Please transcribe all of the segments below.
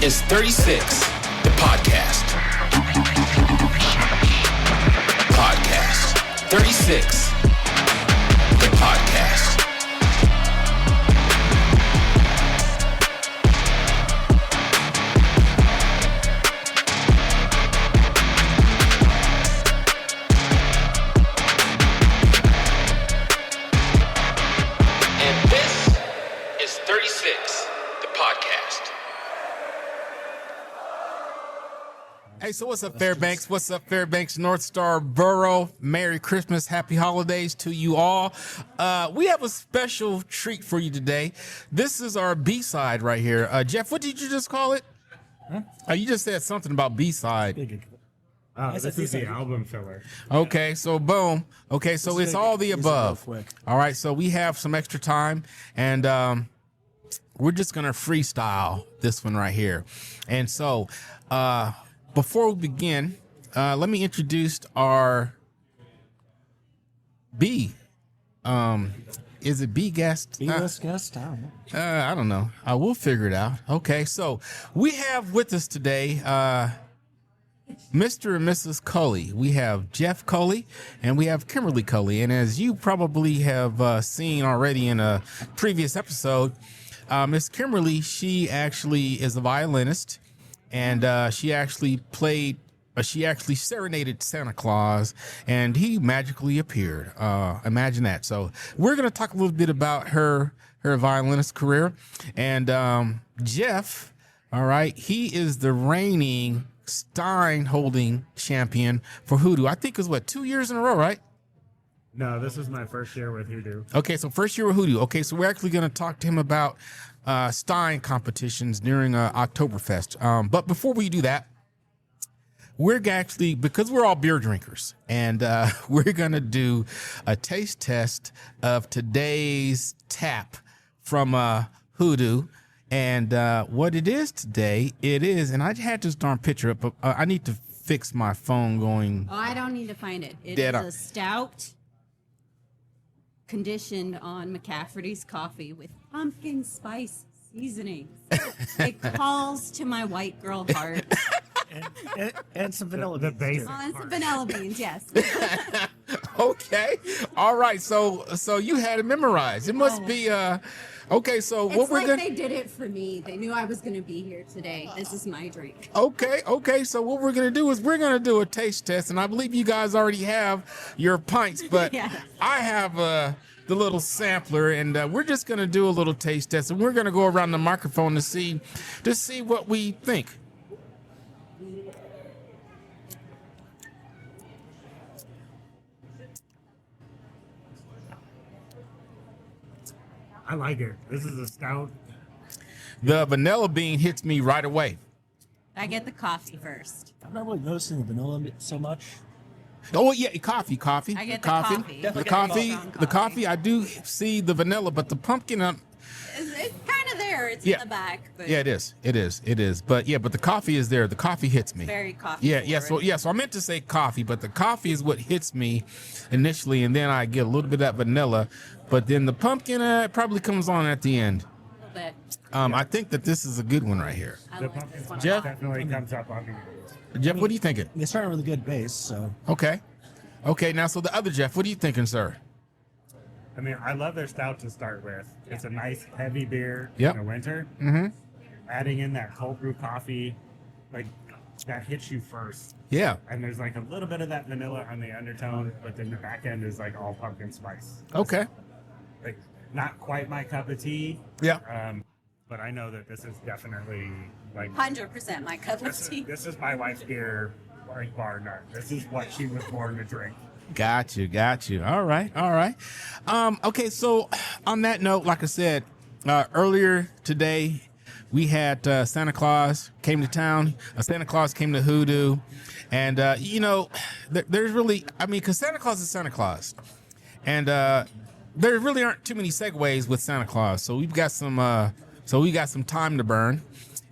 is 36, the podcast. Podcast. 36, the podcast. And this is 36, the podcast. Hey, so what's up, Fairbanks? What's up, Fairbanks, North Star Borough? Merry Christmas, Happy Holidays to you all. We have a special treat for you today. This is our B-side right here. Jeff, what did you just call it? Huh? You just said something about B-side. This is the album filler. Okay, so boom. Okay, so it's all the above. All right, so we have some extra time, and we're just going to freestyle this one right here. And so, before we begin, let me introduce our B. Is it B guest? B-list guest? I don't know. We'll figure it out. Okay, so we have with us today Mr. and Mrs. Culley. We have Jeff Culley and we have Kimberly Culley. And as you probably have seen already in a previous episode, Miss Kimberly, she actually is a violinist. And she actually serenaded Santa Claus, and he magically appeared. Imagine that. So we're going to talk a little bit about her violinist career. And Jeff, all right, he is the reigning Stein holding champion for hoodoo. I think it was, 2 years in a row, right? No, this is my first year with Hoodoo. Okay, so first year with hoodoo. Okay, so we're actually going to talk to him about Stein competitions during Oktoberfest. But before we do that, we're actually, because we're all beer drinkers, and we're going to do a taste test of today's tap from Hoodoo. And what it is today, it is, and I had this darn picture up, but I need to fix my phone going. Oh, I don't need to find it. It is a stout conditioned on McCafferty's coffee with pumpkin spice seasonings. It calls to my white girl heart. And some vanilla The beans, basic too. And some part. vanilla beans, yes. Okay. All right. So you had it memorized. It must be okay. So what It's we're like gonna they did it for me. They knew I was going to be here today. This is my drink. Okay. So what we're gonna do is we're gonna do a taste test, and I believe you guys already have your pints, but Yeah. I have the little sampler, and we're just gonna do a little taste test, and we're gonna go around the microphone to see what we think. I like it. This is a stout. The vanilla bean hits me right away. I get the coffee first. I'm not really noticing the vanilla so much. Oh yeah, coffee. I get the coffee. Definitely The got coffee. strong The coffee. I do see the vanilla, but the pumpkin. It's kind of there. It's Yeah. in the back. But Yeah, it is. But the coffee is there. The coffee hits me. very coffee. Yeah. forward. So I meant to say coffee, but the coffee is what hits me initially, and then I get a little bit of that vanilla. But then the pumpkin probably comes on at the end. A little bit. I think that this is a good one right here. I The like pumpkin this one. spice Jeff? definitely comes up on the. Jeff, what are you thinking? They start with a good base, so Okay. Now, so the other Jeff, what are you thinking, sir? I mean, I love their stout to start with. It's a nice heavy beer Yep. in the winter. Mm-hmm. Adding in that cold brew coffee, like that hits you first. Yeah. And there's like a little bit of that vanilla on the undertone, but then the back end is like all pumpkin spice. Okay. Like not quite my cup of tea. Yeah. But I know that this is definitely like 100% my cup of tea. this is my wife's beer, like bar nut. This is what she was born to drink. Got you. All right. Okay, so on that note, like I said, earlier today, we had Santa Claus came to town. Santa Claus came to Hoodoo. And, there's really, because Santa Claus is Santa Claus. And there really aren't too many segues with Santa Claus. So we've got some time to burn.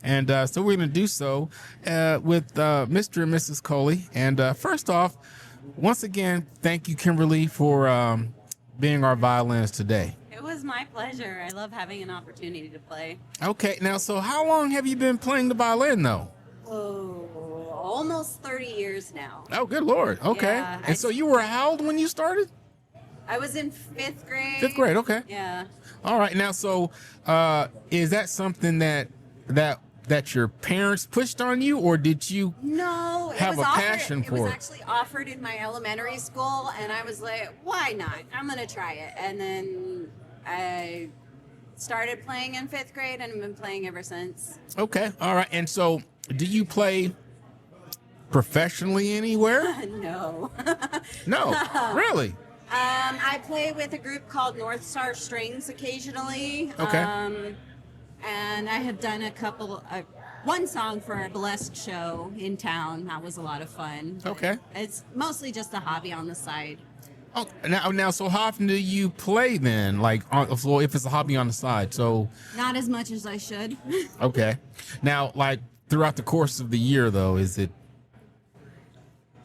And so we're going to do so with Mr. and Mrs. Culley. And first off, once again, thank you, Kimberly, for being our violinist today. It was was my pleasure. I love having an opportunity to play. Okay, now, so how long have you been playing the violin, though? Oh, almost 30 years now. Oh, good Lord. Okay. Yeah, And so you were how old when you started? I was in 5th grade. 5th grade, okay. Yeah. All right. Now, so is that something that your parents pushed on you, or did you No, it have was a offered, passion it for was it? actually offered in my elementary school, and I was like, why not? I'm going to try it. And then I started playing in 5th grade and I've been playing ever since. Okay. All right. And so do you play professionally anywhere? No. No. Really? I play with a group called North Star Strings occasionally. Okay. And I have done one song for a burlesque show in town. That was a lot of fun. Okay. It's mostly just a hobby on the side. Oh, now, so how often do you play then? Like, so if it's a hobby on the side, so Not as much as I should. okay. Now, like throughout the course of the year, though, is it?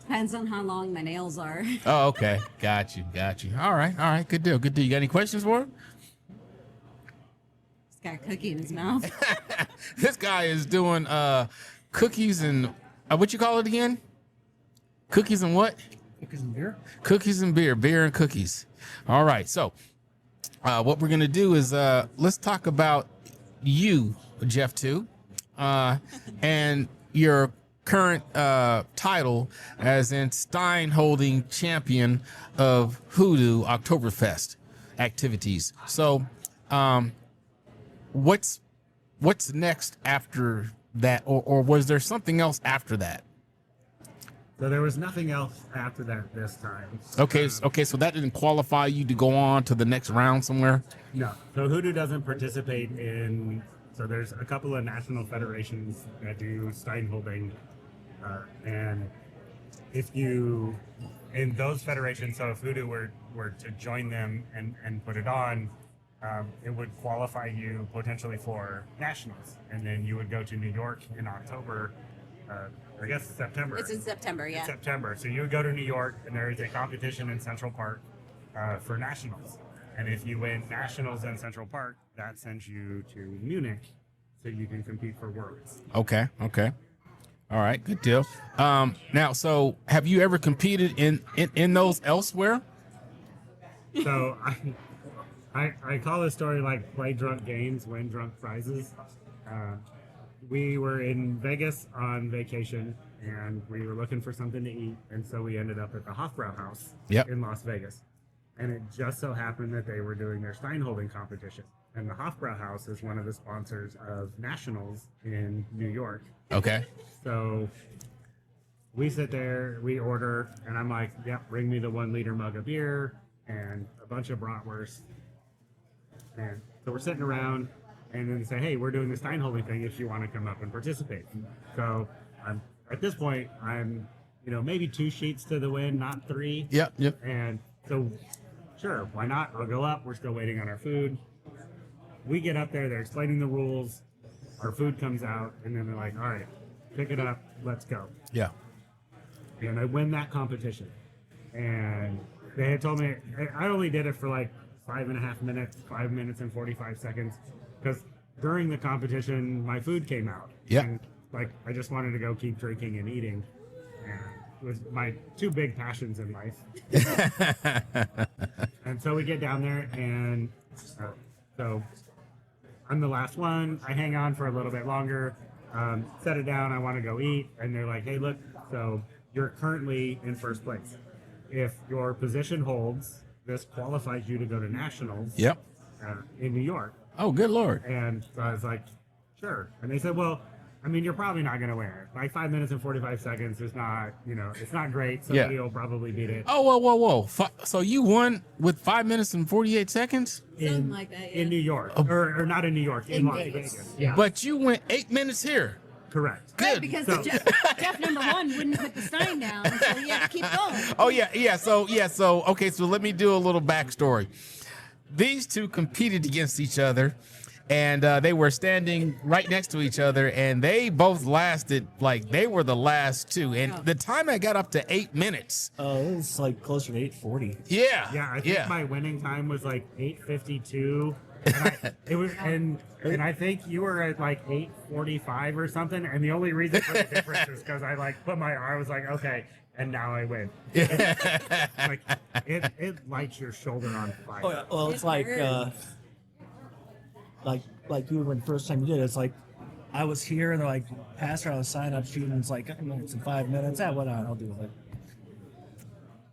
Depends on how long my nails are. Oh, okay. Got you. All right. Good deal. You got any questions for him? He's got a cookie in his mouth. This guy is doing cookies and what you call it again? Cookies and what? Cookies and beer. Cookies and beer and cookies. All right. So, what we're gonna do is let's talk about you, Jeff, too, and your current title as in Stein holding champion of Hoodoo Oktoberfest activities. So, what's next after that, or was there something else after that? So there was nothing else after that this time. Okay, so that didn't qualify you to go on to the next round somewhere? No. So Hoodoo doesn't participate in. So there's a couple of national federations that do stein holding, and if you in those federations, so if Hoodoo were to join them and put it on, it would qualify you potentially for nationals, and then you would go to New York in October. I guess September. It's in September, yeah. In September. So you would go to New York, and there is a competition in Central Park for nationals. And if you win nationals in Central Park, that sends you to Munich, so you can compete for worlds. Okay. All right, good deal. Now, so have you ever competed in those elsewhere? So I call this story like play drunk games, win drunk prizes. We were in Vegas on vacation, and we were looking for something to eat, and so we ended up at the Hofbrauhaus in Las Vegas. And it just so happened that they were doing their stein holding competition. And the Hofbrauhaus is one of the sponsors of nationals in New York. Okay. So we sit there, we order, and I'm like, yep, bring me the 1 liter mug of beer and a bunch of bratwurst. And so we're sitting around, and then they say, hey, we're doing the stein holding thing if you want to come up and participate. So at this point, I'm maybe 2 sheets to the win, not 3. Yep. And so, sure, why not? I'll go up. We're still waiting on our food. We get up there. They're explaining the rules. Our food comes out, and then they're like, all right, pick it up. Let's go. Yeah. And I win that competition. And they had told me I only did it for like 5.5 minutes, 5 minutes and 45 seconds, because during the competition, my food came out. Yeah. And like, I just wanted to go keep drinking and eating. And it was my 2 big passions in life. And so we get down there, and so I'm the last one. I hang on for a little bit longer, set it down. I want to go eat. And they're like, hey, look, so you're currently in first place. If your position holds, this qualifies you to go to nationals in New York. Oh, good Lord. And so I was like, sure. And they said, well, I mean, you're probably not going to win it. Like 5 minutes and 45 seconds is not, it's not great. Somebody will probably beat it. Oh, whoa. So you won with 5 minutes and 48 seconds? Something like that, yeah. In New York. Or not in New York, in Las Vegas. Yeah. But you went 8 minutes here. Correct. Right, Good. because So- Jeff number 1 wouldn't put the stein down, so he had to keep going. Oh, yeah. So, okay, so let me do a little backstory. These two competed against each other, and they were standing right next to each other, and they both lasted like they were the last two, and the time I got up to 8 minutes. Oh, it was like closer to 8:40. Yeah, Yeah, I think my winning time was like 8:52. And I think you were at like 8:45 or something. And the only reason for the difference is because I like put my arm, I was like, okay, and now I win. Like it lights your shoulder on fire. Oh, yeah. Well, it's like you when the first time you did it. It's like I was here and they're like, Pastor, I was signing up shooting. It's like it's in 5 minutes. Yeah, what I'll do with it.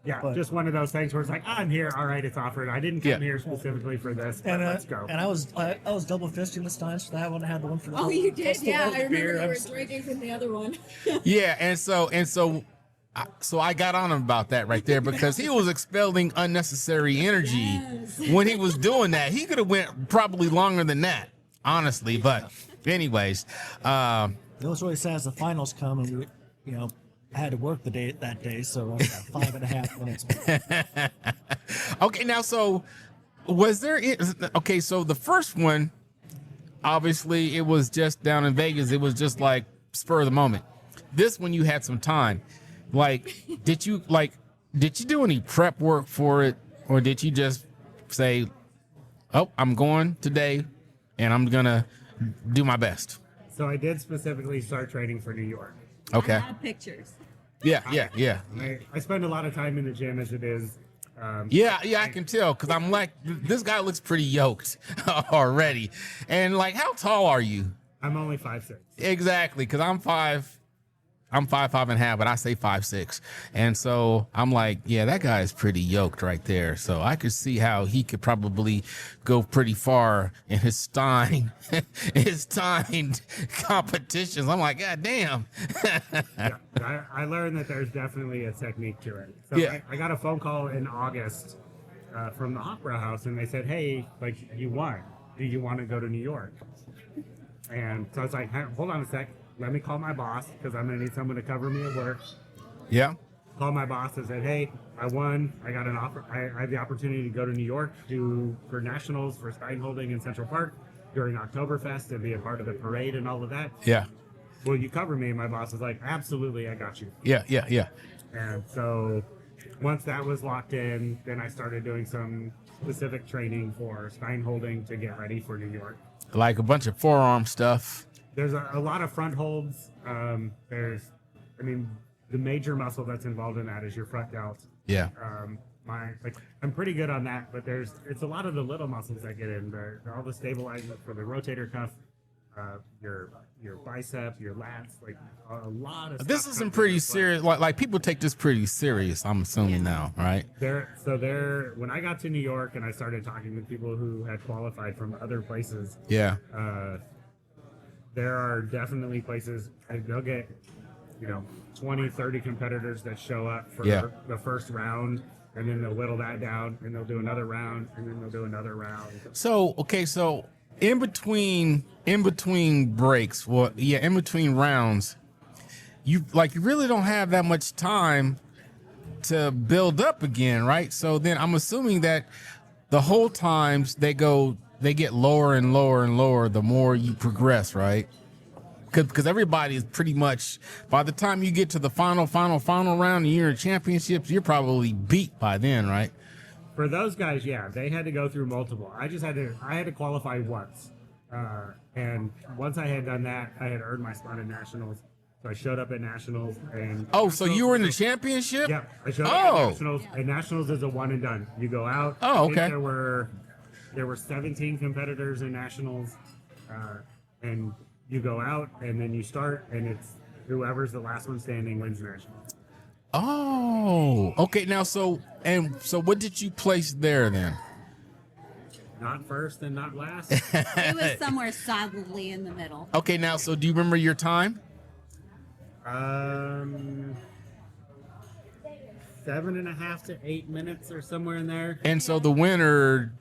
Yeah, But- just one of those things where it's like, I'm here. All right, it's offered. I didn't come here specifically for this, but let's go. And I was double fisting the Steins for that one. I had the one for the Oh, you did? festival Yeah, of I remember beer. you were drinking from the other one. yeah, and so I got on him about that right there because he was expelling unnecessary energy Yes. when he was doing that. He could have went probably longer than that, honestly. But anyways, It was really sad as the finals come and we, I had to work that day, so I got 5.5 minutes. okay, now so was there? Okay, so the first one, obviously, it was just down in Vegas. It was just like spur of the moment. This one, you had some time. Like, did you do any prep work for it, or did you just say, "Oh, I'm going today, and I'm gonna do my best"? So I did specifically start training for New York. Okay. I have pictures. Yeah. I spend a lot of time in the gym as it is. Yeah, I can tell because I'm like, this guy looks pretty yoked already. And like, how tall are you? I'm only 5'6". Exactly, because I'm 5'5.5", but I say 5'6", and so I'm like, yeah, that guy is pretty yoked right there. So I could see how he could probably go pretty far in his Stein, competitions. I'm like, God damn. Yeah, I learned that there's definitely a technique to it. So Yeah. I got a phone call in August from the Opera House, and they said, hey, like, you won. Do you want to go to New York? And so I was like, hey, hold on a sec. Let me call my boss because I'm going to need someone to cover me at work. Yeah. Called my boss and said, hey, I won. I got an offer. I had the opportunity to go to New York for nationals for Stein holding in Central Park during Oktoberfest and be a part of the parade and all of that. Yeah. Will you cover me? And my boss was like, absolutely, I got you. Yeah. And so once that was locked in, then I started doing some specific training for Stein holding to get ready for New York. Like a bunch of forearm stuff. There's a lot of front holds. The major muscle that's involved in that is your front delt. Yeah. I'm pretty good on that, but it's a lot of the little muscles that get in there. All the stabilizers for the rotator cuff, your bicep, your lats, like a lot of. This stuff isn't comes pretty into play. serious. Like people take this pretty serious. I'm assuming now, right? When I got to New York and I started talking to people who had qualified from other places, Yeah. there are definitely places they'll get, 20, 30 competitors that show up for the first round, and then they'll whittle that down, and they'll do another round, and then they'll do another round. So in between breaks, in between rounds, you really don't have that much time to build up again, right? So then I'm assuming that the whole times they get lower and lower and lower the more you progress, right? Because everybody is pretty much, by the time you get to the final round, you're in championships, you're probably beat by then, right? For those guys, yeah, they had to go through multiple. I had to qualify once, and once I had done that, I had earned my spot in nationals. So I showed up at nationals, and So you were in the championship? Yep, I showed up at nationals, and nationals is a one and done. You go out. Oh, I think okay. There were 17 competitors in nationals, and you go out, and then you start, and it's whoever's the last one standing wins nationals. Oh, okay. Now, so what did you place there then? Not first and not last. It was somewhere solidly in the middle. Okay, now, so do you remember your time? 7.5 to 8 minutes or somewhere in there. And so the winner,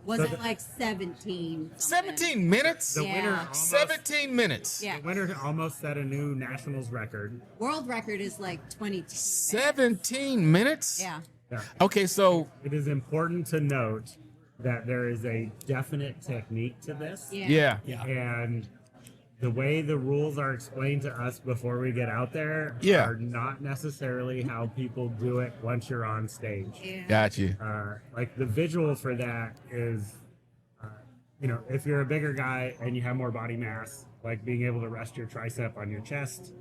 Was it like 17? 17 minutes? The Yeah. winner almost, 17 minutes. Yeah. the winner almost set a new nationals record. World record is like 22. 17 minutes? Yeah. Yeah. Okay, so It is important to note that there is a definite technique to this. Yeah. And the way the rules are explained to us before we get out there Yeah. are not necessarily how people do it once you're on stage. Yeah. Got you. Like the visual for that is, if you're a bigger guy and you have more body mass, like being able to rest your tricep on your chest,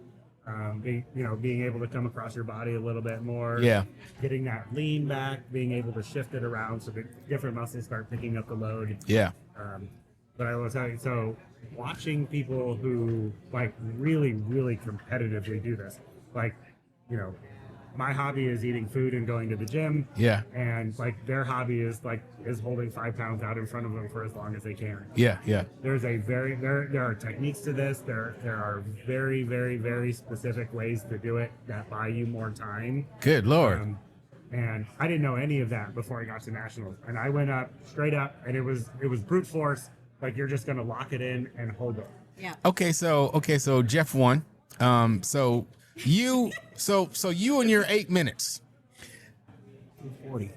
being able to come across your body a little bit more, Yeah. getting that lean back, being able to shift it around so that different muscles start picking up the load. Yeah. But I will tell you, so watching people who like really, really competitively do this, like, my hobby is eating food and going to the gym. Yeah. And like their hobby is holding 5 pounds out in front of them for as long as they can. Yeah. Yeah. There's there are techniques to this. There are very, very, very specific ways to do it that buy you more time. Good Lord. And I didn't know any of that before I got to nationals. And I went up straight up, and it was brute force. Like you're just gonna lock it in and hold it. Yeah. Okay, so Jeff won. So you in your 8 minutes. 40.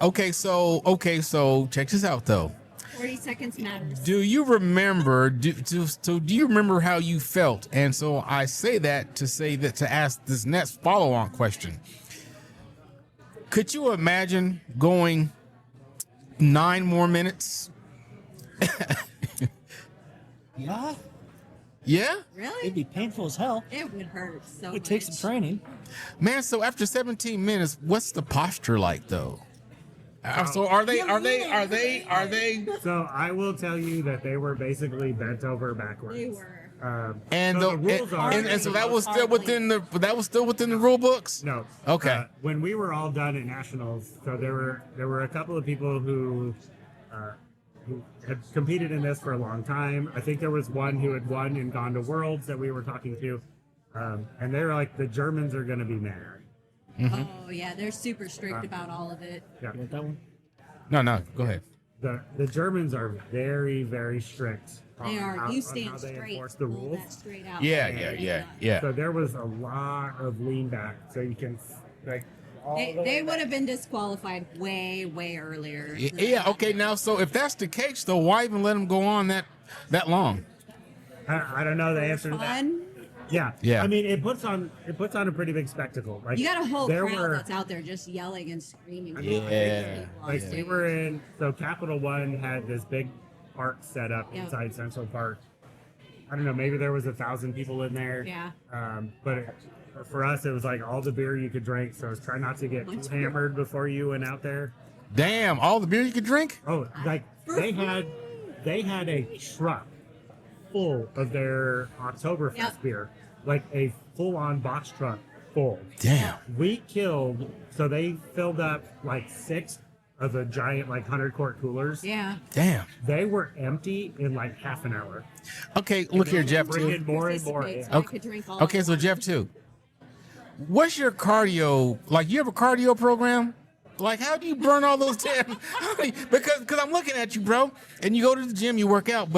Okay, so check this out though. 40 seconds matters. Do you remember? Do you remember how you felt? And so I say that to ask this next follow-on question. Could you imagine going 9 more minutes? Yeah, Yeah, Really? it'd be painful as hell. It would hurt so It would much. take some training. man. So after 17 minutes, what's the posture like though? So are they? So I will tell you that they were basically bent over backwards. They were. And So the rules are- and so that was still within the rule books. No. Okay. When we were all done at nationals, so there were a couple of people who had competed in this for a long time. I think there was one who had won and gone to Worlds that we were talking to, and they were like, the Germans are going to be mad. Oh yeah, they're super strict about all of it. Yeah. You want that one? No, go ahead. The Germans are very, very strict. They on are. how- You on stand how they straight. enforce the pull rules. that straight out. Yeah. So there was a lot of lean back, so you can like. all the way They would back. have been disqualified way, way earlier. Yeah. Okay. Now, so if that's the case, though, why even let them go on that long? I don't know the answer to that. Fun. Yeah. Yeah. I mean, it puts on a pretty big spectacle. Like You got a whole there crowd were, that's out there just yelling and screaming. Yeah. like we were in. So Capital One had this big park set up Yeah. inside Central Park. I don't know. Maybe there was 1,000 people in there. Yeah. For us, it was like all the beer you could drink. So try not to get too hammered before you went out there. Damn, all the beer you could drink? Oh, like they had a truck full of their Oktoberfest Yep. beer, like a full-on box truck full. Damn. So they filled up like 6 of the giant like 100-quart coolers. Yeah. Damn. They were empty in like half an hour. Okay, look here, Jeff. Bring Too. in more and more. Participate, in. so I could drink all Okay, I so wanted. Jeff too. What's your cardio like? You have a cardio program? Like, how do you burn all those damn? Because I'm looking at you, bro, and you go to the gym, you work out,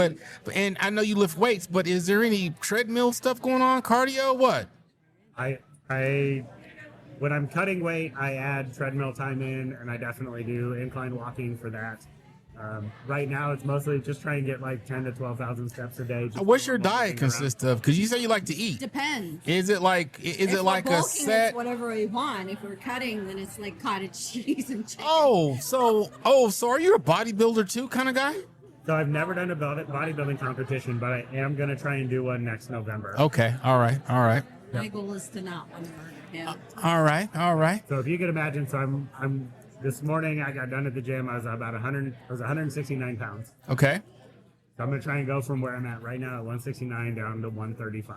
and I know you lift weights, but is there any treadmill stuff going on? Cardio? What? I when I'm cutting weight, I add treadmill time in, and I definitely do incline walking for that. Right now, it's mostly just trying to get like 10 to 12,000 steps a day. just What's your walking diet around. consist of? Because you say you like to eat. Depends. Is it like If we're a bulking, set? It's whatever we want. If we're cutting, then it's like cottage cheese and chicken. So are you a bodybuilder too, kind of guy? So I've never done a bodybuilding competition, but I am going to try and do one next November. Okay, all right. My goal is to not want to murder him. All right. So if you could imagine, so I'm this morning I got done at the gym. I was about 169 pounds. Okay. So I'm going to try and go from where I'm at right now at 169 down to 135.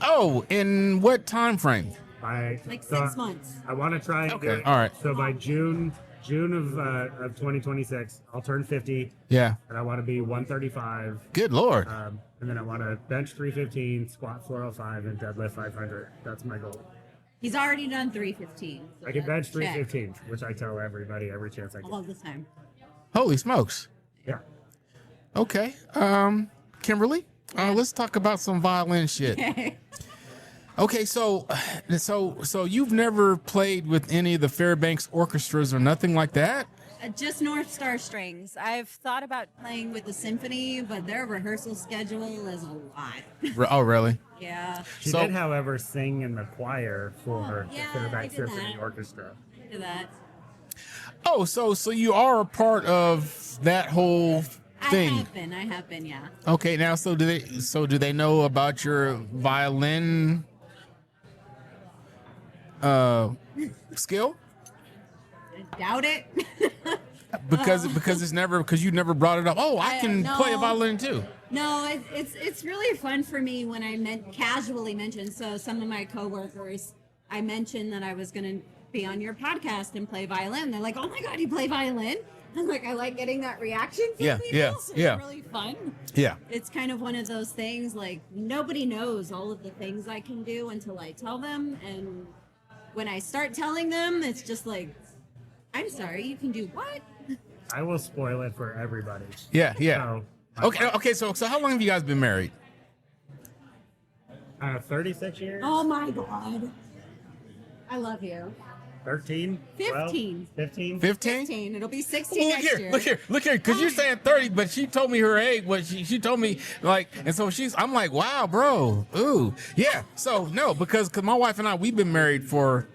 Oh, in what time frame? Like 6 months. I want to try and do Okay, it. all right. So by June of 2026, I'll turn 50, Yeah. and I want to be 135. Good Lord. And then I want to bench 315, squat 405, and deadlift 500. That's my goal. He's already done 315. So I can bench check 315, which I tell everybody every chance I get. all the time. Holy smokes. Yeah. Okay. Kimberly, let's talk about some violin shit. Okay, so you've never played with any of the Fairbanks orchestras or nothing like that? Just North Star Strings. I've thought about playing with the symphony, but their rehearsal schedule is a lot. Oh, really? Yeah. She So- did, however, sing in the choir for Yeah, the I Fairbanks did Symphony that. Orchestra. Do that. Oh, so you are a part of that whole thing. I have been, yeah. Okay, now do they know about your violin skill? I doubt it. Because you never brought it up. Oh, I can play a no. violin too. No, it's really fun for me when I casually mentioned. So some of my coworkers, I mentioned that I was going to be on your podcast and play violin. They're like, "Oh my God, you play violin?" I'm like, I like getting that reaction from Yeah, people. yeah, So yeah. It's really fun. Yeah. It's kind of one of those things. Like nobody knows all of the things I can do until I tell them, and when I start telling them, it's just like, "I'm sorry, you can do what?" I will spoil it for everybody. Yeah. So, Okay. So how long have you guys been married? 36 years? Oh my God. I love you. 13? 15. 15? 15? 15. It'll be 16 next year. Look here, because you're saying 30, but she told me her age, but she told me, like, and so I'm like, wow, bro, ooh, yeah. So, no, because my wife and I, we've been married for,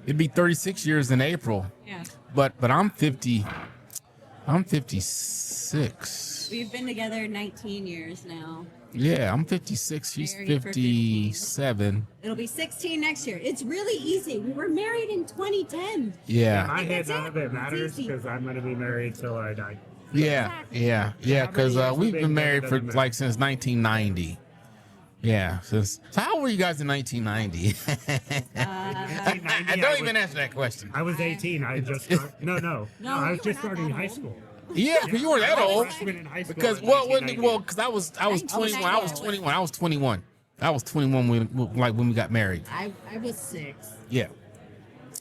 it'd be 36 years in April, Yeah. but I'm 56. We've been together 19 years now. Yeah, I'm 56, she's Married for 57. It'll be 16 next year. It's really easy. We were married in 2010. Yeah, My head, That's none it. of it It's matters easy. because I'm going to be married till I die. yeah, because How many we've years been we've married been for together? like since 1990. Yeah, so how old were you guys in 1990? I don't even answer that question. I was 18. I just start, no, No, I you was were just not starting that high old. school. Yeah, because you weren't that I was a old. freshman in high school Because in well, 1990. because I was 21. I was 21. I was 21. I was 21 when we got married. I was 6. Yeah.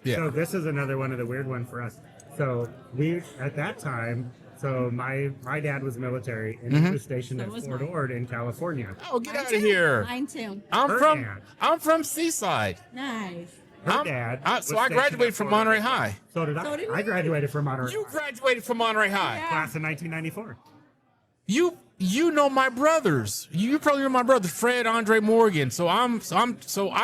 Yeah. So this is another one of the weird one for us. So we at that time. So my dad was military and he was stationed So at was Fort mine. Ord in California. Oh, get Mine out of too. here! Mine too. Her I'm from Seaside. Nice. Her dad. So was I stationed graduated at from Fort Ord. Monterey High. So did I. So did I we. graduated from Monterey. You High. graduated from Monterey High. Yeah. Class in 1994. You know my brothers. You probably know my brothers, Fred, Andre Morgan. So I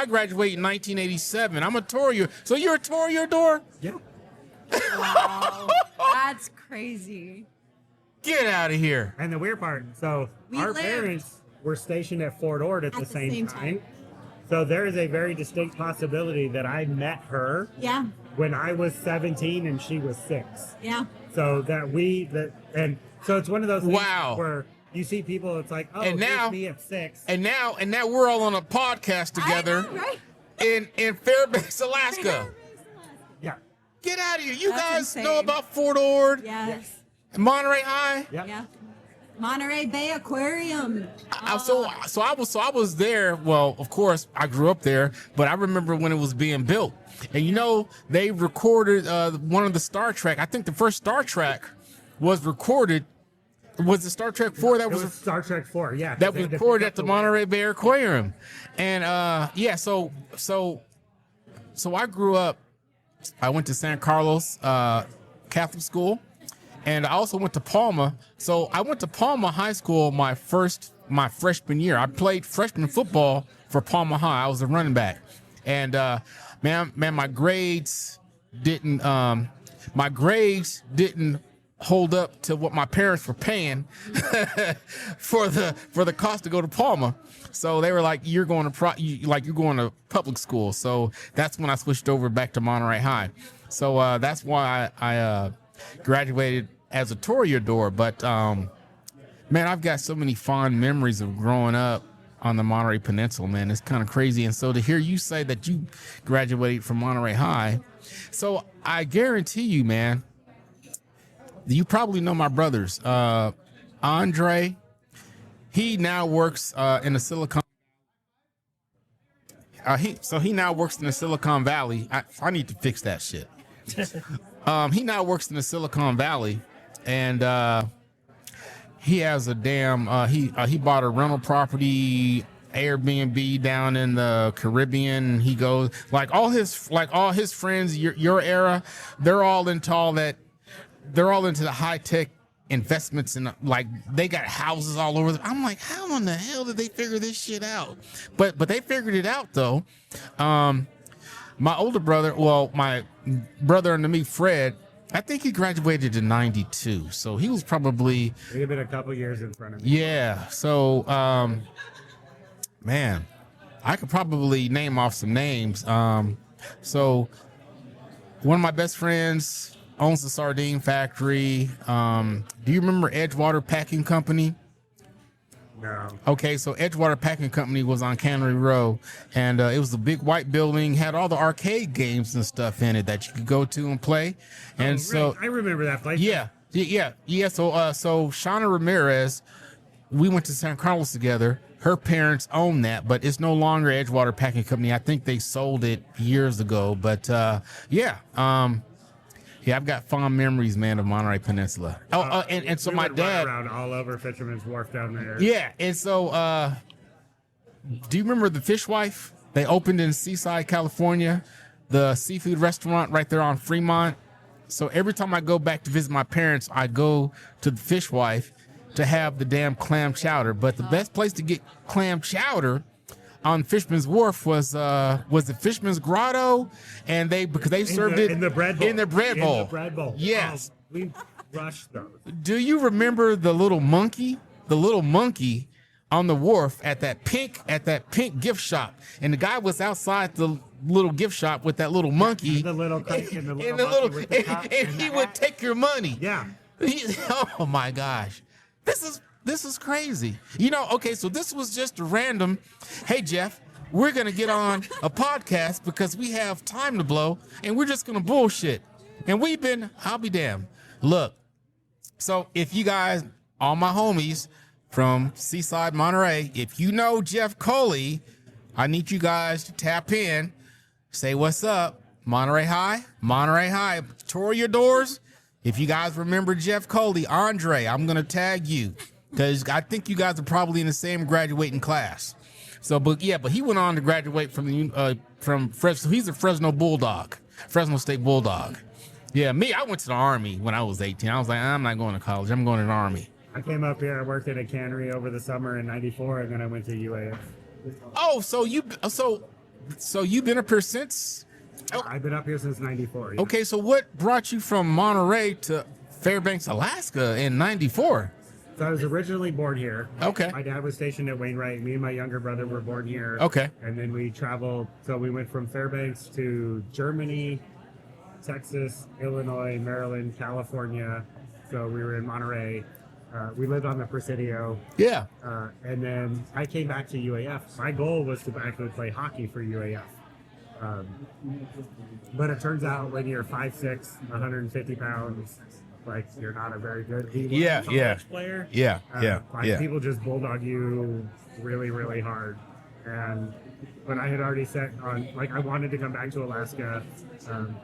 graduated in 1987. I'm a Torio. So you're a Toreador? Yeah. Wow. That's crazy. Get out of here. And the weird part, so We our lived- parents were stationed at Fort Ord at the the same same time. time. So there is a very distinct possibility that I met her Yeah. when I was 17 and she was 6. Yeah. So and so it's one of those things Wow. where you see people, it's like, oh, And here's now- me at 6. And now we're all on a podcast together I know, right? in Fairbanks, Alaska. Yeah. Get out of here. You That's guys insane. know about Fort Ord, Yes. Monterey High? Yep. Yeah. Monterey Bay Aquarium. So I was there. Well, of course, I grew up there, but I remember when it was being built. And they recorded one of the Star Trek. I think the first Star Trek was recorded. Was it Star Trek 4? That It was was Star Trek 4, yeah. that They was had to recorded pick at the up Monterey Bay Aquarium. And yeah, so I grew up. I went to San Carlos Catholic school, and I also went to Palma. So I went to Palma High School my freshman year. I played freshman football for Palma High. I was a running back, and man, my grades didn't hold up to what my parents were paying for the cost to go to Palma. So they were like, you're going to public school. So that's when I switched over back to Monterey High. So that's why I graduated as a Toreador. But man, I've got so many fond memories of growing up on the Monterey Peninsula, man. It's kind of crazy. And so to hear you say that you graduated from Monterey High, so I guarantee you, man, you probably know my brothers. Andre, he now works in the Silicon. He now works in the Silicon Valley. I need to fix that shit. He now works in the Silicon Valley, and he has a damn. He bought a rental property, Airbnb down in the Caribbean. He goes like all his friends, your era, they're all into all that they're all into the high tech investments and like they got houses all over. I'm like, how in the hell did they figure this shit out? But they figured it out though. My older brother, well, my brother under me, Fred, I think he graduated in 92. So he was probably, He'd have been a couple years in front of me. yeah. So, man, I could probably name off some names. So one of my best friends owns the sardine factory. Do you remember Edgewater Packing Company? No. Okay, so Edgewater Packing Company was on Cannery Row, and it was a big white building, had all the arcade games and stuff in it that you could go to and play. And so Right. I remember that place. yeah. So Shauna Ramirez, we went to San Carlos together. Her parents own that, but it's no longer Edgewater Packing Company. I think they sold it years ago. But yeah, I've got fond memories, man, of Monterey Peninsula. And so we my would run dad, around all over Fisherman's Wharf down there. yeah, and so do you remember the Fishwife? They opened in Seaside, California, the seafood restaurant right there on Fremont. So every time I go back to visit my parents, I go to the Fishwife to have the damn clam chowder. But the best place to get clam chowder on Fisherman's Wharf was the Fisherman's Grotto, and because they served it in the bread bowl. In the bread bowl. In the bread bowl. Yes. Oh, we rushed those. Do you remember the little monkey? The little monkey on the wharf at that pink gift shop, and the guy was outside the little gift shop with that little monkey. The little cake and the little and monkey with the cup and he the would hat. take your money. Yeah. Oh my gosh, this is crazy. You know, okay, so this was just a random. Hey Jeff, we're gonna get on a podcast because we have time to blow, and we're just gonna bullshit. And I'll be damned. Look, so if you guys, all my homies from Seaside, Monterey, if you know Jeff Culley, I need you guys to tap in, say what's up. Monterey High, tour your doors. If you guys remember Jeff Culley, Andre, I'm going to tag you because I think you guys are probably in the same graduating class. So, but he went on to graduate from Fresno. He's a Fresno State Bulldog. Yeah, I went to the Army when I was 18. I was like, I'm not going to college. I'm going to the Army. I came up here. I worked at a cannery over the summer in '94, and then I went to UAF. Oh, so you've been up here since? I've been up here since '94. Yeah. Okay, so what brought you from Monterey to Fairbanks, Alaska in '94? So I was originally born here. Okay. My dad was stationed at Wainwright. Me and my younger brother were born here. Okay. And then we traveled. So we went from Fairbanks to Germany, Texas, Illinois, Maryland, California. So we were in Monterey. We lived on the Presidio. Yeah. And then I came back to UAF. My goal was to actually play hockey for UAF. But it turns out when you're 5'6", 150 pounds, like you're not a very good college player. Yeah. People just bulldog you really, really hard. And when I had already set on, like I wanted to come back to Alaska,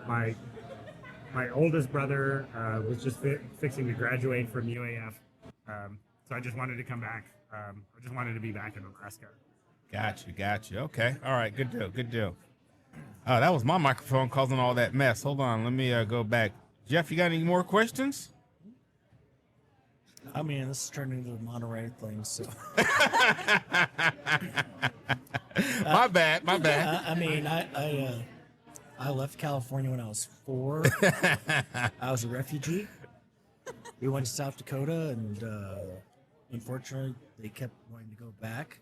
my oldest brother was just fixing to graduate from UAF. So I just wanted to come back. I just wanted to be back in Alaska. Gotcha. Okay. All right. Good deal. That was my microphone causing all that mess. Hold on. Let me go back. Jeff, you got any more questions? I mean, this is turning into the Monterey thing, so. My bad. I mean, I left California when I was 4. I was a refugee. We went to South Dakota, and unfortunately, they kept wanting to go back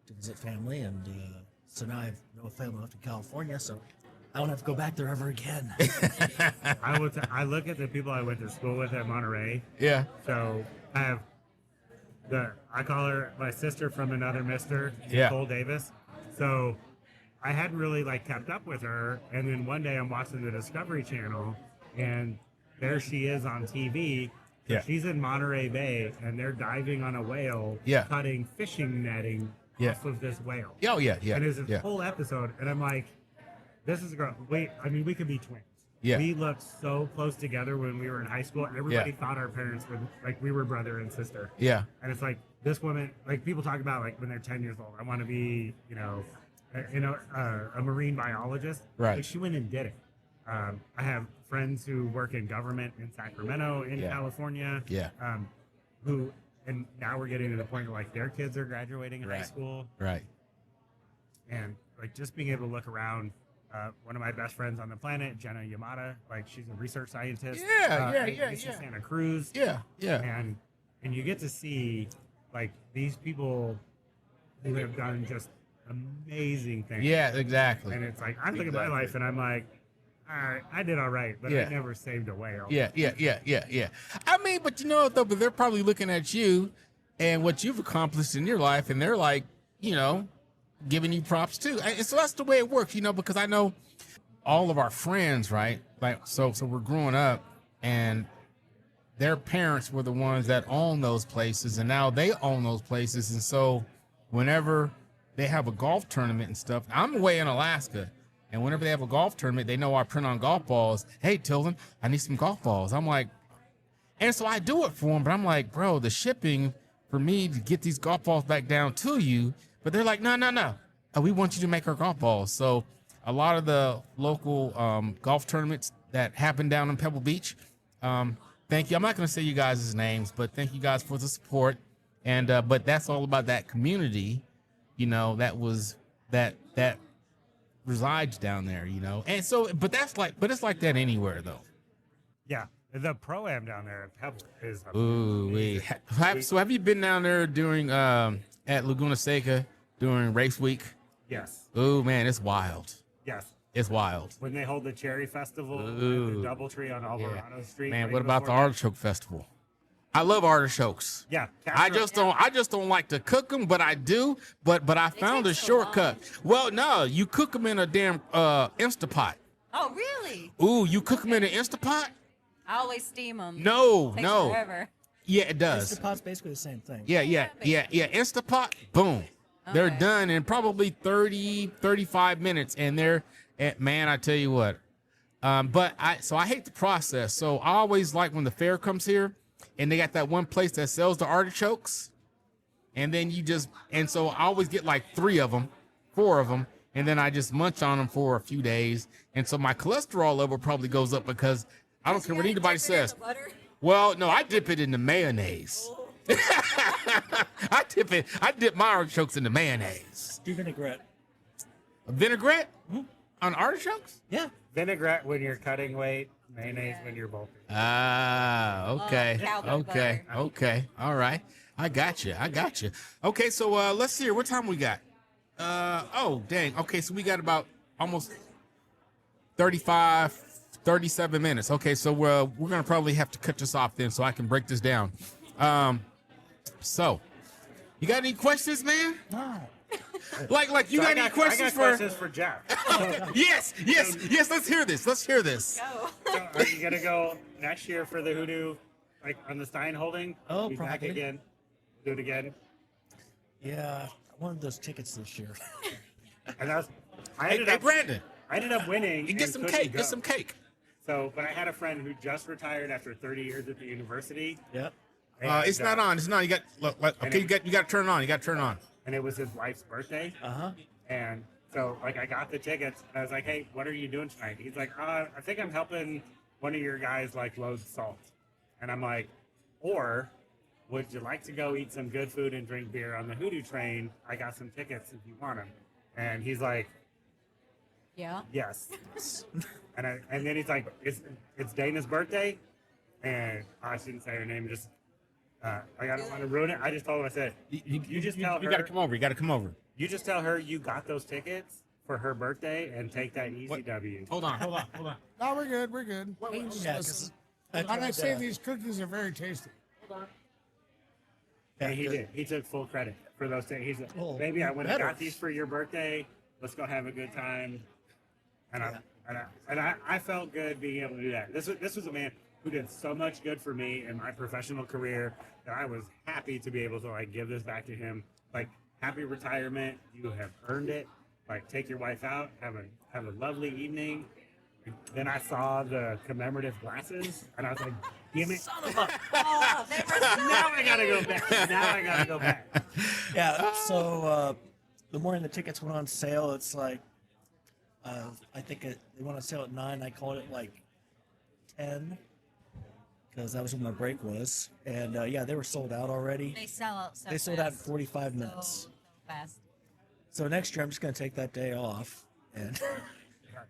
to visit family, and so now I have no family left in California, so I don't have to go back there ever again. I look at the people I went to school with at Monterey. Yeah. So I have I call her my sister from another mister, Yeah. Nicole Davis. So I hadn't really kept up with her, and then one day I'm watching the Discovery Channel, and there she is on TV. Yeah. She's in Monterey Bay, and they're diving on a whale, Yeah. cutting fishing netting off of this whale. Oh, yeah. And it's a whole episode, and I'm like, this is a girl. Wait, I mean, we could be twins. Yeah. We looked so close together when we were in high school, and everybody thought our parents were we were brother and sister. Yeah. And it's like this woman, people talk about when they're 10 years old, I want to be, a marine biologist. Right. Like she went and did it. I have friends who work in government in Sacramento, in Yeah. California. Yeah. Who, and now we're getting to the point where like their kids are graduating high Right. school, Right. and like just being able to look around. One of my best friends on the planet, Jenna Yamada, like she's a research scientist. Yeah, at UC Santa Cruz. Yeah. Yeah. And you get to see like these people who have done just amazing things. Yeah, exactly. And it's like, I'm looking at my life and I'm like, all right, I did all right, but Yeah. I never saved a whale. Yeah. I mean, but you know what though? But they're probably looking at you and what you've accomplished in your life, and they're like, you know, giving you props too. And so that's the way it works, you know, because I know all of our friends, right? Like, so we're growing up, and their parents were the ones that own those places, and now they own those places. And so whenever they have a golf tournament and stuff, I'm away in Alaska, and whenever they have a golf tournament, they know I print on golf balls. Hey, Tilden, I need some golf balls. I'm like, and so I do it for them, but I'm like, bro, the shipping for me to get these golf balls back down to you. But they're like, no. We want you to make our golf balls. So a lot of the local golf tournaments that happen down in Pebble Beach, thank you. I'm not going to say you guys' names, but thank you guys for the support. And but that's all about that community, you know, that resides down there, you know. And so, but it's like that anywhere though. Yeah. The pro-am down there at Pebble is Ooh, amazing. so have you been down there during at Laguna Seca during race week? Yes. Ooh, man, it's wild. Yes. It's wild. When they hold the Cherry Festival at Ooh. the Doubletree on Alvarado Street. Man, right what about the before that. artichoke festival? I love artichokes. Yeah. I just don't like to cook them, but I do. But I found a take so shortcut. Well, no, you cook them in a damn Instapot. Oh, really? Ooh, you cook them in an Instapot? I always steam them. No, Takes no. forever. Yeah, it does. Instapot's basically the same thing. Yeah. Instapot, boom. They're Okay. done in probably 30, 35 minutes. And man, I tell you what. But I hate the process. So I always like when the fair comes here and they got that one place that sells the artichokes. And then so I always get like 4 of them. And then I just munch on them for a few days. And so my cholesterol level probably goes up because I don't care what anybody says. Well, no, I dip it in the mayonnaise. I dip my artichokes in the mayonnaise. Do vinaigrette. Vinaigrette on artichokes? Yeah. Vinaigrette when you're cutting weight, mayonnaise when you're bulking. Ah, okay. Cowboy Okay. All right. I got you. Okay, so let's see here. What time we got? Oh, dang. Okay, so we got about almost 37 minutes. Okay, so we're going to probably have to cut this off then so I can break this down. So, you got any questions, man? No. Like you got any questions I got questions for Jeff. Yes. Let's hear this. Go. So are you gonna go next year for the hoodoo, like on the Stein holding? Oh, Be back probably. again. Do it again. Yeah. I wanted those tickets this year. And that's. I Hey, ended Brandon, up winning. you get and some couldn't cake. go. Get some cake. So, but I had a friend who just retired after 30 years at the university. Yep. It's not on. It's not. You got. Okay, you got to turn it on. You got to turn it on. And it was his wife's birthday. Uh-huh. And so, like, I got the tickets, and I was like, "Hey, what are you doing tonight?" He's like, I think I'm helping one of your guys like load salt." And I'm like, "Or would you like to go eat some good food and drink beer on the hoodoo train? I got some tickets if you want them." And he's like, Yeah. "Yes." and then he's like, "It's Dana's birthday," and I shouldn't say her name. Just I don't want to ruin it. I just told him, I said, "You just tell her." You got to come over. You got to come over. You just tell her you got those tickets for her birthday and take that easy W. Hold on. No, we're good. We're good. Yeah, 'cause I I'm gonna tried, say these cookies are very tasty. And he did. He took full credit for those things. He's like, Oh, "Baby, I went and better. got these for your birthday. Let's go have a good time." And I felt good being able to do that. This was a man who did so much good for me in my professional career that I was happy to be able to like give this back to him. Like, happy retirement. You have earned it. Like, take your wife out. Have a lovely evening. Then I saw the commemorative glasses, and I was like, "Damn it! Oh, they were Now I gotta go back." Yeah. So the morning the tickets went on sale, it's like I think they want to sell at 9. I called it like 10 because that was when my break was. And yeah, they were sold out already. They sell out so They sold out in fast. 45 minutes. So fast. So next year I'm just going to take that day off. And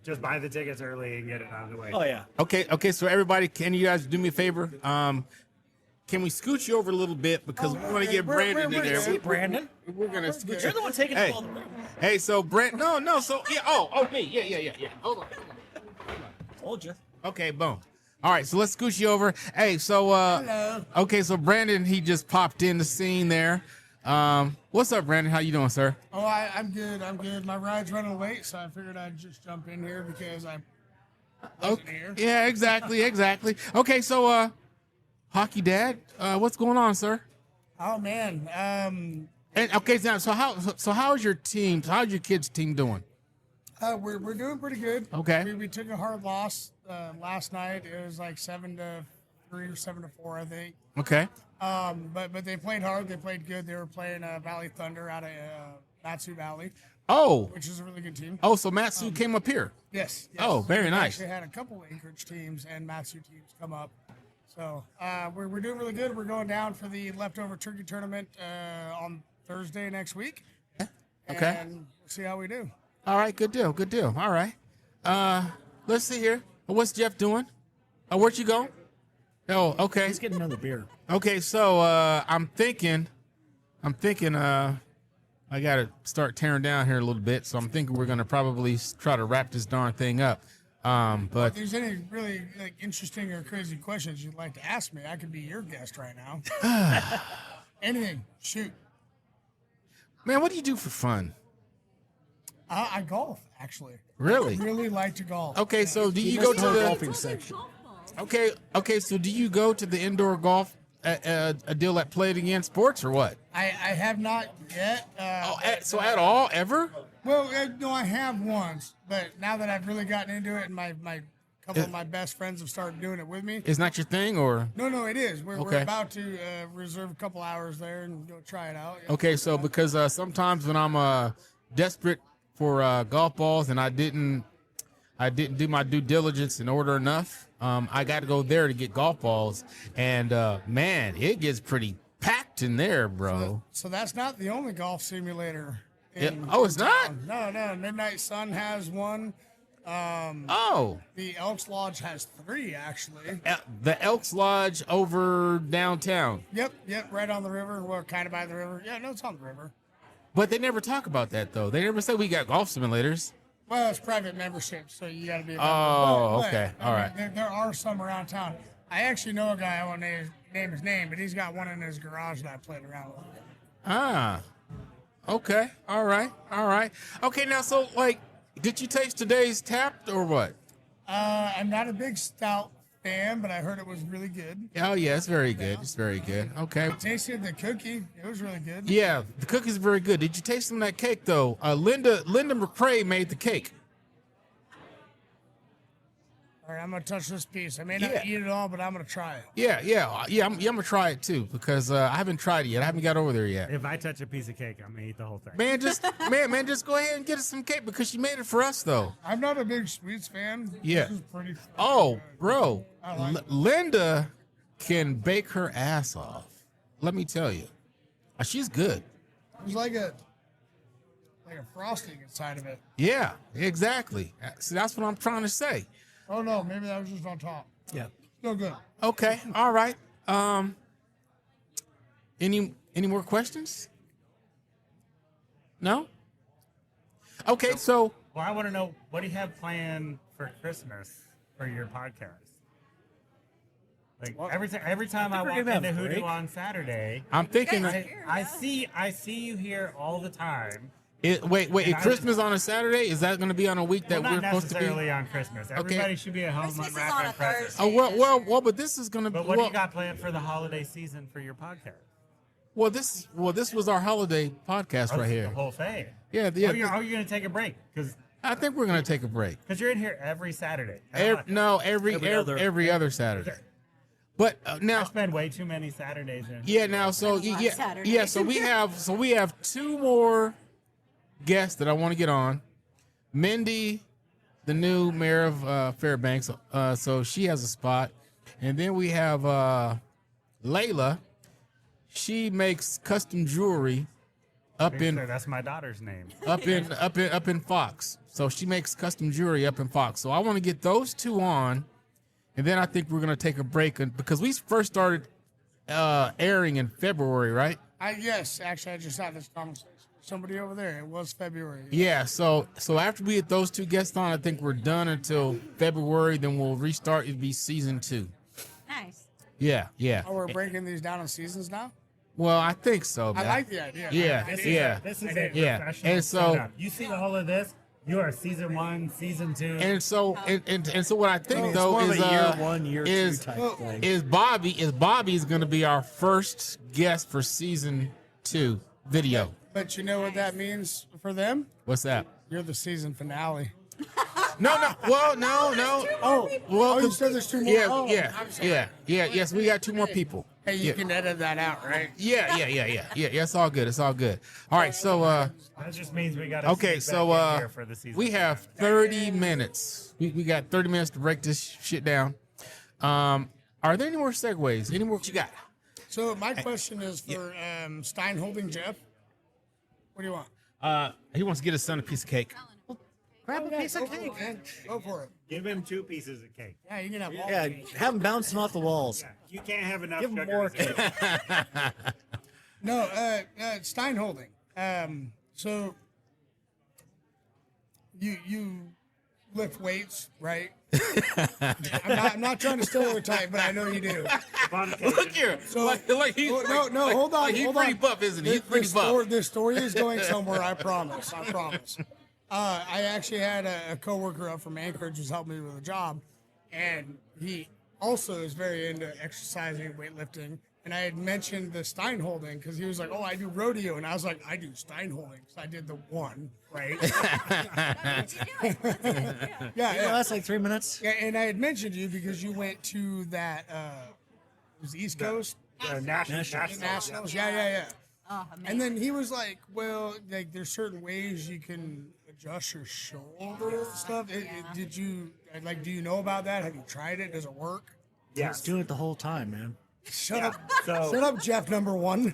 Just buy the tickets early and get it out of the way. oh yeah, Okay. So everybody, can you guys do me a favor? Can we scoot you over a little bit because we want to get Brandon in there. see Brandon. We're gonna scoot You're you. the one taking Hey. all the way. Hey, so Brent, no. So yeah. Oh, me. Yeah. Hold on. Told you. Okay, boom. All right, so let's scoot you over. Hey, so Hello. okay, so Brandon, he just popped in the scene there. What's up, Brandon? How you doing, sir? Oh, I'm good. I'm good. My ride's running late, so I figured I'd just jump in here because I wasn't here. Yeah, exactly. Okay, so hockey dad, what's going on, sir? Oh man. And okay, now so how's your team? How's your kids' team doing? We're doing pretty good. Okay. We took a hard loss last night. It was like 7-3 or 7-4, I think. Okay. But they played hard. They played good. They were playing Valley Thunder out of Matsu Valley, Oh, which is a really good team. so Matsu came up here. Yes. Oh, very We nice. actually had a couple of Anchorage teams and Matsu teams come up. So we're doing really good. We're going down for the leftover turkey tournament on Thursday next week. Okay. And we'll see how we do. All right, good deal. All right. Let's see here. What's Jeff doing? Where'd you go? Oh, okay. He's getting another beer. Okay, so I'm thinking I gotta start tearing down here a little bit. So I'm thinking we're gonna probably try to wrap this darn thing up. If But there's any really interesting or crazy questions you'd like to ask me, I could be your guest right now. Anything, shoot. man, what do you do for fun? I golf, actually. Really? Really like to golf. Okay, so do you He go goes to to the the golfing section. Okay, so do you go to the indoor golf a deal at Play It Again Sports or what? I have not yet. So at all ever? Well, no, I have once, but now that I've really gotten into it, and my couple of my best friends have started doing it with me. Is not your thing or? No, it is. We're Okay. about to reserve a couple hours there and go try it out. Okay, so because sometimes when I'm desperate for golf balls and I didn't do my due diligence and order enough, I got to go there to get golf balls, and man, it gets pretty packed in there, bro. So that's not the only golf simulator. Yeah. Oh, it's not? No. Midnight Sun has one. Oh, The Elks Lodge has 3 actually. the Elks Lodge over downtown, Yep, right on the river. Well, kind of by the river. Yeah, no, it's on the river. but they never talk about that though. They never say we got golf simulators. Well, it's private membership, so you got to be a member. Oh, But, okay. I All mean, right. There are some around town. I actually know a guy, I won't name his name, but he's got one in his garage that I played around with. Ah, okay. All right. Okay, now, so, did you taste today's tap or what? I'm not a big stout fan, but I heard it was really good. Oh, yeah, it's very good. It's very good. Okay. Tasted the cookie. It was really good. Yeah, the cookies are very good. Did you taste some of that cake, though? Linda McCrae made the cake. All right, I'm going to touch this piece. I may not Yeah. eat it all, but I'm going to try it. Yeah. I'm going to try it, too, because I haven't tried it yet. I haven't got over there yet. If I touch a piece of cake, I'm gonna eat the whole thing. Man, just go ahead and get us some cake because she made it for us, though. I'm not a big sweets fan. Yeah. This is pretty. Oh, bro, I like it. Linda can bake her ass off. Let me tell you, she's good. There's like a frosting inside of it. Yeah, exactly. See, that's what I'm trying to say. Oh no, maybe that was just on top. Yeah. Still good. Okay, all right. Any more questions? No. Okay, so Well, I want to know, what do you have planned for Christmas for your podcast? Like every time I we're walk gonna have into a Hoodoo break. on Saturday, I'm thinking. I see you here all the time. Wait. And I- Christmas on a Saturday? Is that going to be on a week that Well, we're not supposed to be? necessarily on Christmas. Everybody should be at home Christmas is unwrapping on a presents. Thursday. Oh well. But this is going to be. But what do you got planned for the holiday season for your podcast? Well, this was our holiday podcast Oh, right The here. whole thing. Yeah. Oh, you're going to take a break because I think we're going to take a break. you're in here every Saturday. Every other Saturday. But I now, spend way too many Saturdays in. yeah. Now, so yeah. Saturday. So we have 2 more guests that I want to get on. Mindy the new mayor of Fairbanks. So she has a spot, and then we have Layla. She makes custom jewelry up in That's my daughter's name. up in Fox. So she makes custom jewelry up in Fox. So I want to get those two on, and then I think we're gonna take a break because we first started airing in February, right? Yes, actually, I just had this conversation with somebody over there. It was February. Yeah. So after we get those two guests on, I think we're done until February. Then we'll restart. It'll be season 2. Nice. Yeah. Oh, we're breaking these down in seasons now? Well, I think so, man. I like the idea. Yeah. This is a Yeah. professional And so- setup. You see all of this. You are season 1, season 2. And so and so what I think It's though more of is a year 1, year 2 is type thing. is Bobby's going to be our first guest for season 2 video. But you know what that means for them? What's that? You're the season finale. No. Well, no. Oh, Well, you said there's 2 more? Yeah, Oh, yeah, I'm sorry. yeah. Yes, we got 2 more people. Hey, you Yeah. can edit that out, right? Yeah. It's all good. It's all good. All right, so that just means we got to okay, so here for the season. we have 30 minutes. We got 30 minutes to break this shit down. Are there any more segues? Any more? What you got? So my question is for Stein holding Jeff. What do you want? He wants to get his son a piece of cake. Grab a piece of cake. Man. Go for it. Give him 2 pieces of cake. Yeah, you can have all. Yeah, have them bouncing off the walls. You can't have enough Give him sugar. more to say- cake. No, Stein holding. So you lift weights, right? I'm not trying to stereotype, but I know you do. On occasion. Look here. So like he's no, hold on, he's hold pretty on. buff, isn't he? He's pretty buff. This story is going somewhere. I promise. I promise. I actually had a coworker up from Anchorage who's helping me with a job, and he also is very into exercising, weightlifting. And I had mentioned the Stein holding because he was like, "Oh, I do rodeo," and I was like, "I do Stein holding because I did the one, right?" Yeah, yeah. that's like 3 minutes. Yeah, and I had mentioned you because you went to that it was East Coast Nationals. Nationals. Yeah. Oh, amazing. And then he was like, "Well, like there's certain ways you can adjust your shoulder and stuff." Did you like? Do you know about that? Have you tried it? Does it work? Yes. Do it the whole time, man. Shut up, So- shut up, Jeff. Number 1.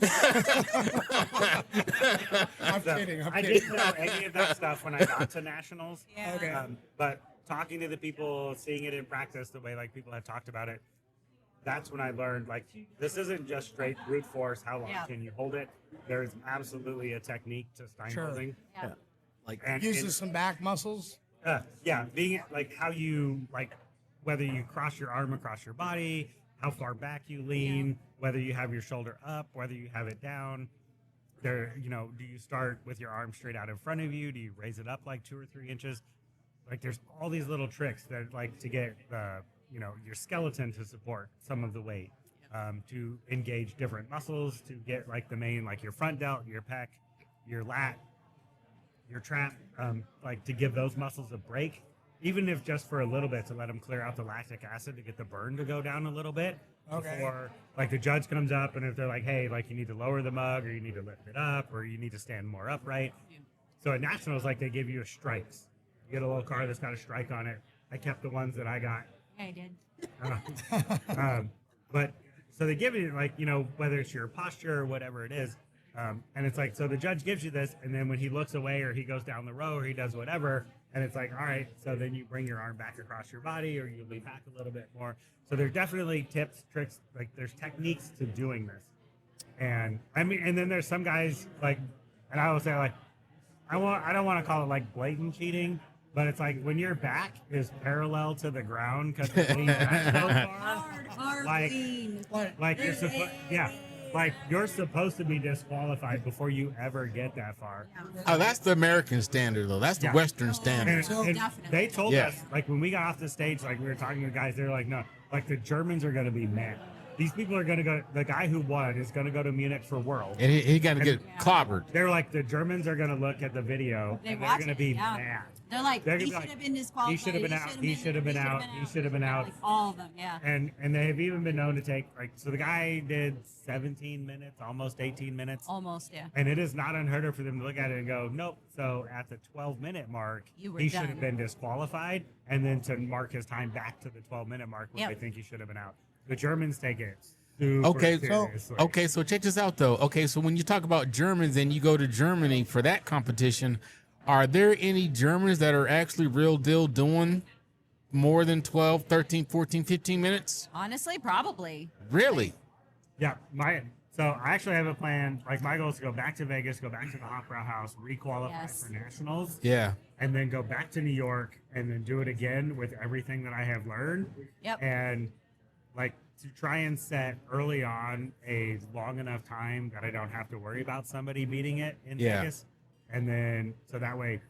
I'm kidding. I didn't know any of that stuff when I got to nationals. Yeah. Okay. But talking to the people, seeing it in practice, the way like people had talked about it, that's when I learned like this isn't just straight brute force. How long Yeah. can you hold it? There is absolutely a technique to Stein Sure. holding. Yeah. Like, And Uses some back muscles. yeah, being like how you like whether you cross your arm across your body, how far back you lean, whether you have your shoulder up, whether you have it down. There, do you start with your arm straight out in front of you? Do you raise it up like 2 or 3 inches? Like there's all these little tricks that like to get your skeleton to support some of the weight, to engage different muscles, to get like the main like your front delt, your pec, your lat, your trap, like to give those muscles a break, even if just for a little bit, to let them clear out the lactic acid to get the burn to go down a little bit. Okay. Before like the judge comes up, and if they're like, hey, like you need to lower the mug, or you need to lift it up, or you need to stand more upright. So at nationals, like they give you a strikes. You get a little card that's got a strike on it. I kept the ones that I got. I did. But so they give you like, whether it's your posture or whatever it is. And it's like, so the judge gives you this, and then when he looks away or he goes down the row or he does whatever, and it's like, all right, so then you bring your arm back across your body or you lean back a little bit more. So there's definitely tips, tricks, like there's techniques to doing this. And I mean, and then there's some guys like, and I will say like, I don't want to call it like blatant cheating, but it's like when your back is parallel to the ground because you're leaning back so far, Hard like- lean. like you're supposed, yeah, like you're supposed to be disqualified before you ever get that far. Oh, that's the American standard, though. That's the Yeah. Western standard. And Definitely. they told Yeah. us, like when we got off the stage, like we were talking to the guys, they were like, no, like the Germans are going to be mad these people are going to go. The guy who won is going to go to Munich for World. And he got to get clobbered. They're like, the Germans are going to look at the video They and they're watch going to it, be yeah. mad. They're like, They're he gonna should be have like, been disqualified. he should have been out. He should have been out. He should have been out. Like all of them, yeah. And they've even been known to take so the guy did 17 minutes, almost 18 minutes. Almost, yeah. And it is not unheard of for them to look at it and go, nope. So at the 12-minute mark, You were he should done. have been disqualified, and then to mark his time back to the 12-minute mark when Yep. they think he should have been out. The Germans take it super Okay, seriously. so check this out though. Okay, so when you talk about Germans and you go to Germany for that competition, are there any Germans that are actually real deal doing more than 12, 13, 14, 15 minutes? Honestly, probably. Really? Yeah, so I actually have a plan. Like my goal is to go back to Vegas, go back to the Opera House, requalify Yes. for nationals, Yeah. and then go back to New York and then do it again with everything that I have learned. Yep. And like to try and set early on a long enough time that I don't have to worry about somebody beating it in Yeah. Vegas. And then so that way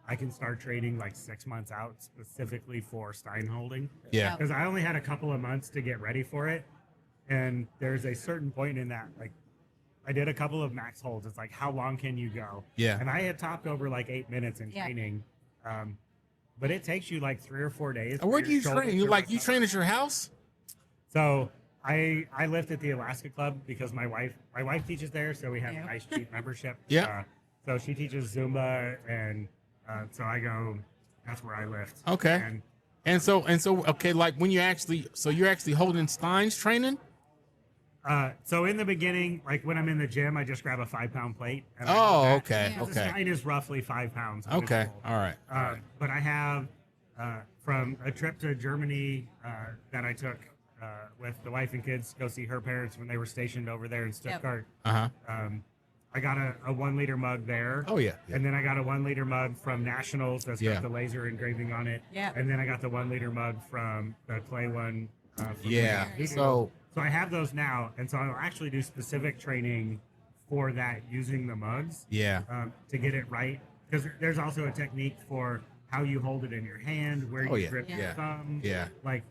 I can start training like 6 months out specifically for Stein holding. Yeah. Because I only had a couple of months to get ready for it. And there's a certain point in that, like, I did a couple of max holds. It's like, how long can you go? Yeah. And I had topped over like 8 minutes in Yeah. training. But it takes you like 3 or 4 days. And where for do your you shoulder train? to You recover. train at your house? So I lift at the Alaska Club because my wife teaches there, so we have Yeah. a nice cheap membership. Yeah. So she teaches Zumba, and so I go. That's where I lift. Okay. And so okay, like when you're actually holding Steins training? So in the beginning, like when I'm in the gym, I just grab a 5-pound plate. And I Oh, go back. okay, The okay. Stein is roughly 5 pounds. when it's Okay. full. All right. But I have from a trip to Germany that I took with the wife and kids to go see her parents when they were stationed over there in Stuttgart. Uh-huh. I got a 1 liter mug there. Oh yeah. And then I got a 1 liter mug from Nationals that's Yeah. got the laser engraving on it. Yeah. And then I got the 1 liter mug from the clay one. From Yeah. Vegas. So So I have those now, and so I'll actually do specific training for that using the mugs yeah. to get it right. Because there's also a technique for how you hold it in your hand, where Oh, you yeah. grip Yeah. your thumb. Yeah. Like,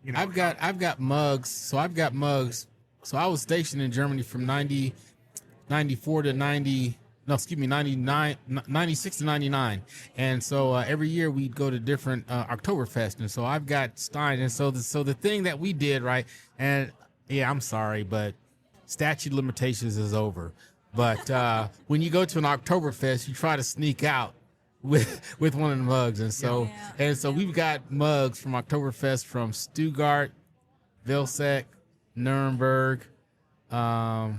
you know. I've got mugs. So I've got mugs. So I was stationed in Germany from 94 to 96 to 99. And so every year we'd go to different Oktoberfest. And so I've got Stein. And so the thing that we did, right, and yeah, I'm sorry, but statute of limitations is over. But when you go to an Oktoberfest, you try to sneak out with one of the mugs. And so we've got mugs from Oktoberfest from Stuttgart, Vilseck, Nuremberg. So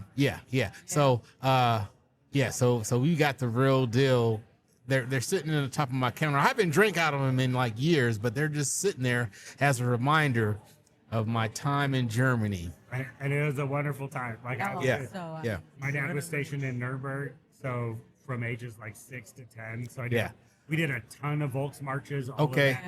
we got the real deal. They're sitting on the top of my counter. I haven't drank out of them in like years, but they're just sitting there as a reminder of my time in Germany. And it was a wonderful time. Like, I was, Yeah. So, Yeah. my dad was stationed in Nuremberg, so from ages like 6 to 10. So we did a ton of Volks marches. All of Okay. that.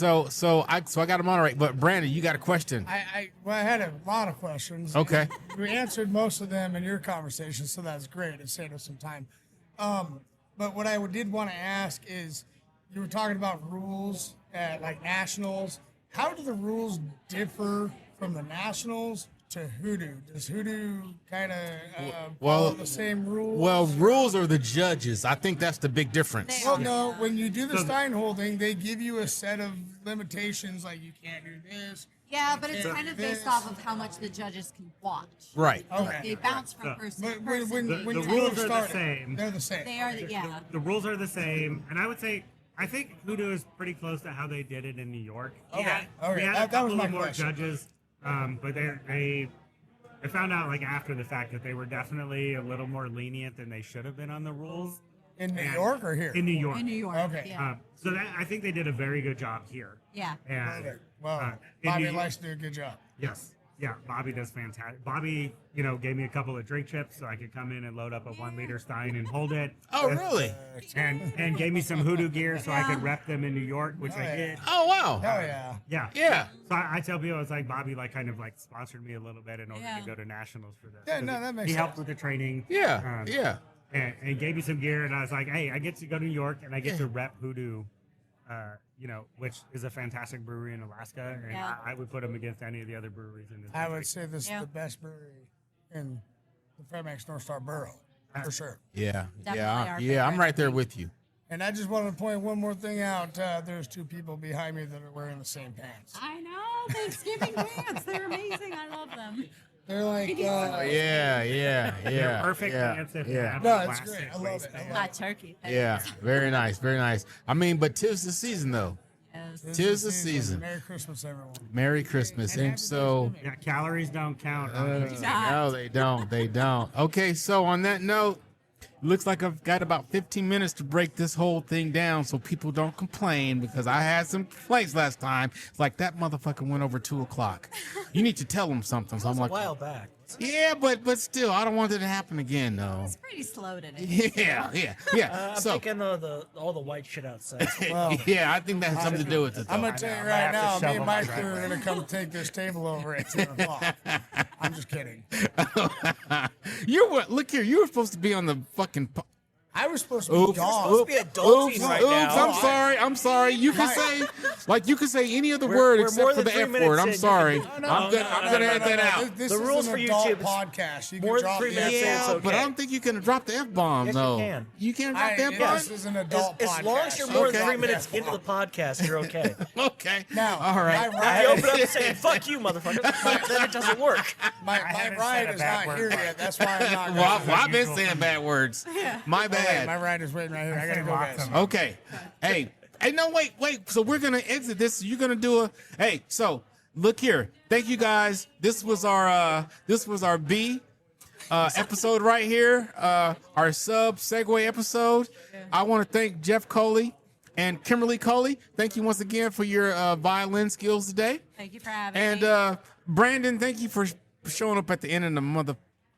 Yeah. So I got to moderate. But Brandon, you got a question? I had a lot of questions. Okay. We answered most of them in your conversation, so that's great. It saved us some time. But what I did want to ask is, you were talking about rules at like nationals. How do the rules differ from the nationals to hoodoo? Does hoodoo kind of follow the same rules? Well, rules are the judges. I think that's the big difference. Well, no. When you do the Stein holding, they give you a set of limitations, like you can't do this. Yeah, but it's Yeah. kind of based off of how much the judges can watch. Right. Okay. They bounce from person to But person. when The you rules first are the started, same. They're the same. They are, yeah. The rules are the same, and I would say I think hoodoo is pretty close to how they did it in New York. Okay. We Okay. had a That was couple my of more question. judges, but I found out like after the fact that they were definitely a little more lenient than they should have been on the rules In New York or here? in New York. In New York. Okay. Yeah. So that I think they did a very good job here. Yeah. And Okay. Well, in Bobby New- likes to do a good job. Yes. Yeah, Bobby does fantastic. Bobby, gave me a couple of drink chips so I could come in and load up a 1 liter Stein and hold it. Oh, really? And gave me some hoodoo gear so I could rep them in New York, which I yeah. did. Oh, wow. Hell yeah. Yeah. Yeah. So I tell people it's like Bobby kind of sponsored me a little bit in order Yeah. to go to nationals for this. Yeah, no, that makes He helped sense. with the training. Yeah. And gave me some gear, and I was like, hey, I get to go to New York and I get to rep hoodoo which is a fantastic brewery in Alaska, and Yeah. I would put them against any of the other breweries in this I country. would say this is Yeah. the best brewery in the Fairbanks North Star Borough, for sure. Yeah, Definitely yeah, our yeah. I'm favorite. right there with you. And I just wanted to point one more thing out. There's two people behind me that are wearing the same pants. I know Thanksgiving pants. They're amazing. I love them. They're like, Yeah. Perfect yeah, pants if yeah. you have No, a it's plastic great. I love it. I waistband. love Hot turkey. Yeah, very nice, very nice. I mean, but 'tis the season though. Yes. Tis the season. Merry Christmas, everyone. Merry Christmas. And so, Yeah, calories don't count. no, they don't. They don't. Okay, so on that note, looks like I've got about 15 minutes to break this whole thing down so people don't complain because I had some complaints last time. It's like that motherfucker went over 2 o'clock. You need to tell him something. So I'm A like, while back. yeah, but still, I don't want it to happen again, though. It's pretty slow today. Yeah. I'm So, thinking of all the white shit outside. yeah, I think that has something to do with it. I'm Though. going to tell you I right have to now, me shovel and my my crew are driveway. going to come take this table over at 10 o'clock. I'm just kidding. You're what? Look here, you were supposed to be on the fucking. I was supposed to be Oops, gone. supposed to be adulting right now. I'm sorry. You can say, you can say any other We're- word we're except more for than the 3 F minutes word. I'm in. sorry. No, I'm gonna edit that out. This The is rules an for adult YouTube is podcast. You can more than drop 3 the minutes in, F-bomb. it's okay. But I don't think you can drop the F bomb Yes, you though. can. You can't drop the F bomb. This is an adult podcast. As long as you're more Okay. than 3 minutes into the podcast, you're okay. Okay. Now, all right. my If you open up saying "fuck you, motherfucker," then it doesn't work. My haven't ride said a is bad not word. here yet. That's why I'm not. Well, going. I've been saying bad words. My Wait, bad. my ride is waiting right here. I gotta say go, lots guys. of- Okay. Hey, no, wait. So we're gonna exit this. You're gonna do a. Hey, so look here. Thank you guys. This was our B episode right here. Our sub segue episode. I want to thank Jeff Culley and Kimberly Culley. Thank you once again for your violin skills today. Thank you for having And me. Brandon, thank you for showing up at the end of the mother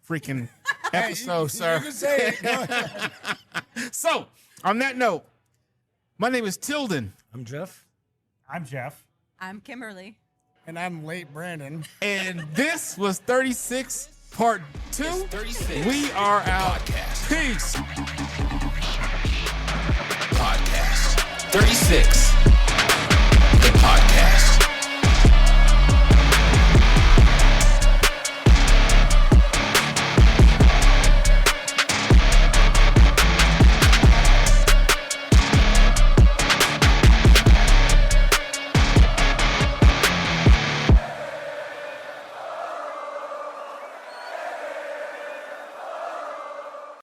freaking episode, sir. You can say it. Go ahead. So, on that note, my name is Tilden, I'm Jeff. I'm Jeff. I'm Kimberly. And I'm late, Brandon. and this was 36 Part 2. It's 36. We are out. Podcast. Peace. Podcast 36.